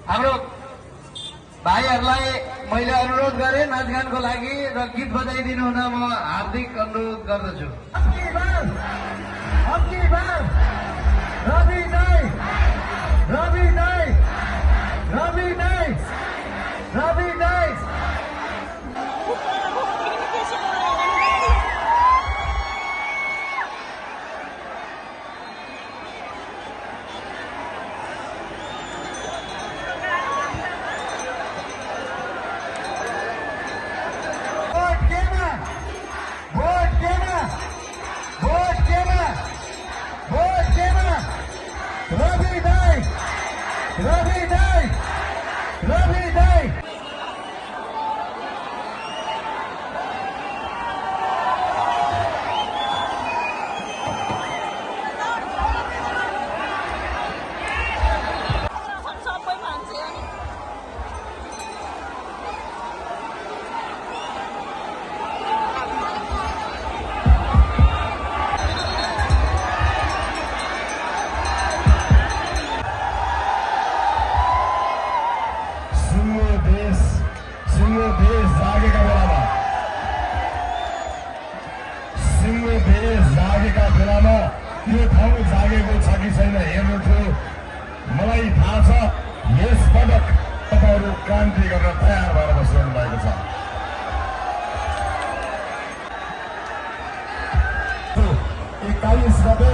हाम्रो भाइहरूलाई मैले अनुरोध गरेँ नाचगानको लागि र गीत बजाइदिनु हुन म हार्दिक अनुरोध गर्दछु। जागेका बेलामा यो ठाउँ जागेको छ कि छैन हेर्नु थियो। मलाई थाहा छ यस पटक तपाईँहरू क्रान्ति गर्न तयार भएर बसिरहनु भएको छ। 21 गते